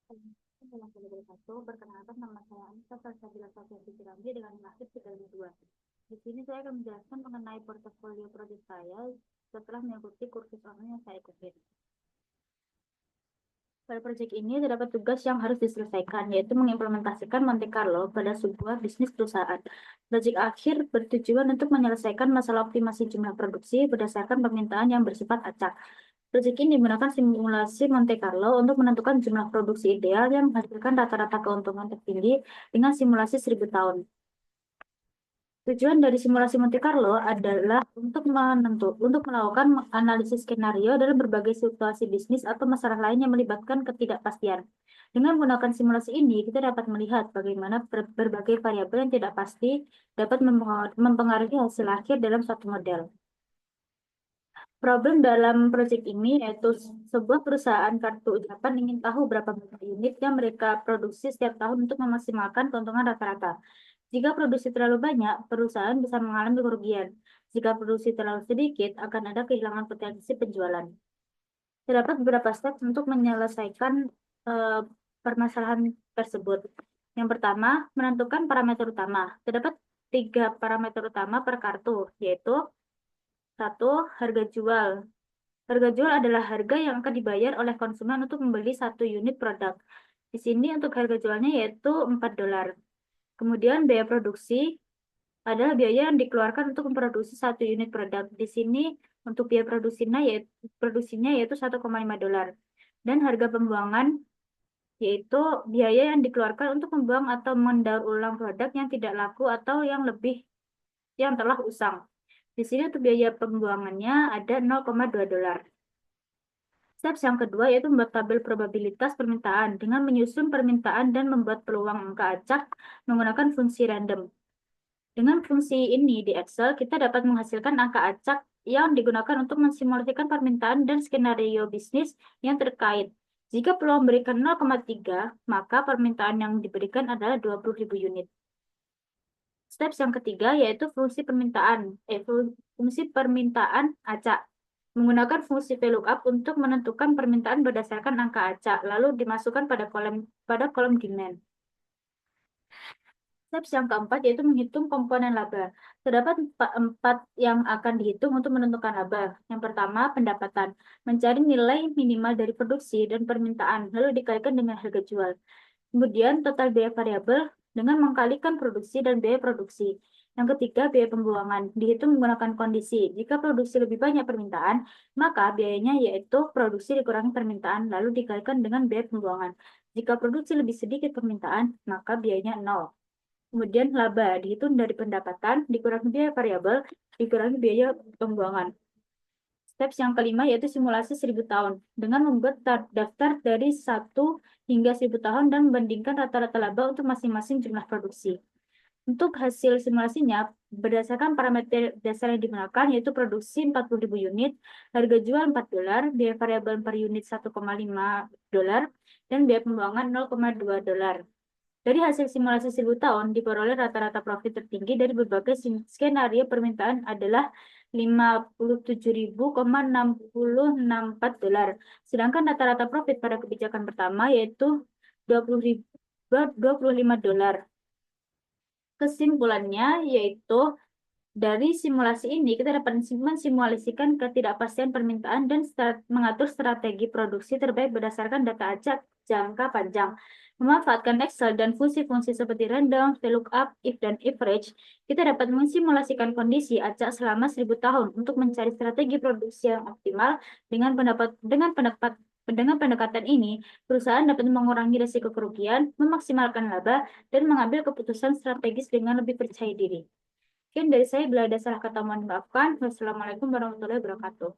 Dalam video satu, perkenalkan nama saya Anissa Salsabila Sofia Ramji dengan nasib 352. Di sini saya akan menjelaskan mengenai portofolio proyek saya setelah mengikuti kursus online yang saya ikuti. Pada proyek ini terdapat tugas yang harus diselesaikan, yaitu mengimplementasikan Monte Carlo pada sebuah bisnis perusahaan. Proyek akhir bertujuan untuk menyelesaikan masalah optimasi jumlah produksi berdasarkan permintaan yang bersifat acak. Proyek ini menggunakan simulasi Monte Carlo untuk menentukan jumlah produksi ideal yang menghasilkan rata-rata keuntungan tertinggi dengan simulasi 1000 tahun. Tujuan dari simulasi Monte Carlo adalah untuk melakukan analisis skenario dalam berbagai situasi bisnis atau masalah lain yang melibatkan ketidakpastian. Dengan menggunakan simulasi ini, kita dapat melihat bagaimana berbagai variabel yang tidak pasti dapat mempengaruhi hasil akhir dalam suatu model. Problem dalam proyek ini yaitu sebuah perusahaan kartu ucapan ingin tahu berapa banyak unit yang mereka produksi setiap tahun untuk memaksimalkan keuntungan rata-rata. Jika produksi terlalu banyak, perusahaan bisa mengalami kerugian. Jika produksi terlalu sedikit, akan ada kehilangan potensi penjualan. Terdapat beberapa step untuk menyelesaikan eh, permasalahan tersebut. Yang pertama, menentukan parameter utama. Terdapat 3 parameter utama per kartu, yaitu 1. Harga jual. Harga jual adalah harga yang akan dibayar oleh konsumen untuk membeli 1 unit produk. Di sini untuk harga jualnya yaitu $4. Kemudian biaya produksi adalah biaya yang dikeluarkan untuk memproduksi 1 unit produk. Di sini untuk biaya produksinya yaitu $1,5. Dan harga pembuangan yaitu biaya yang dikeluarkan untuk membuang atau mendaur ulang produk yang tidak laku atau yang telah usang. Di sini untuk biaya pembuangannya ada $0,2. Steps yang kedua yaitu membuat tabel probabilitas permintaan dengan menyusun permintaan dan membuat peluang angka acak menggunakan fungsi random. Dengan fungsi ini di Excel, kita dapat menghasilkan angka acak yang digunakan untuk mensimulasikan permintaan dan skenario bisnis yang terkait. Jika peluang memberikan 0,3, maka permintaan yang diberikan adalah 20.000 unit. Steps yang ketiga yaitu fungsi permintaan acak. Menggunakan fungsi VLOOKUP untuk menentukan permintaan berdasarkan angka acak, lalu dimasukkan pada kolom demand. Steps yang keempat yaitu menghitung komponen laba. Terdapat empat yang akan dihitung untuk menentukan laba. Yang pertama, pendapatan. Mencari nilai minimal dari produksi dan permintaan, lalu dikalikan dengan harga jual. Kemudian, total biaya variabel dengan mengkalikan produksi dan biaya produksi. Yang ketiga, biaya pembuangan. Dihitung menggunakan kondisi. Jika produksi lebih banyak permintaan, maka biayanya yaitu produksi dikurangi permintaan, lalu dikalikan dengan biaya pembuangan. Jika produksi lebih sedikit permintaan, maka biayanya 0. Kemudian laba dihitung dari pendapatan, dikurangi biaya variabel, dikurangi biaya pembuangan. Steps yang kelima yaitu simulasi 1000 tahun. Dengan membuat daftar dari 1 hingga 1000 tahun dan membandingkan rata-rata laba untuk masing-masing jumlah produksi. Untuk hasil simulasinya, berdasarkan parameter dasar yang digunakan, yaitu produksi 40.000 unit, harga jual $4, biaya variabel per unit $1,5, dan biaya pembuangan $0,2. Dari hasil simulasi 1000 tahun, diperoleh rata-rata profit tertinggi dari berbagai skenario permintaan adalah $57.000,6064. Sedangkan rata-rata profit pada kebijakan pertama yaitu $20.025. Kesimpulannya yaitu dari simulasi ini kita dapat mensimulasikan ketidakpastian permintaan dan mengatur strategi produksi terbaik berdasarkan data acak jangka panjang. Memanfaatkan Excel dan fungsi-fungsi seperti random, VLOOKUP, if, dan average, kita dapat mensimulasikan kondisi acak selama 1000 tahun untuk mencari strategi produksi yang optimal. Dengan pendekatan ini, perusahaan dapat mengurangi risiko kerugian, memaksimalkan laba, dan mengambil keputusan strategis dengan lebih percaya diri. Mungkin dari saya bila ada salah kata mohon maafkan. Wassalamualaikum warahmatullahi wabarakatuh.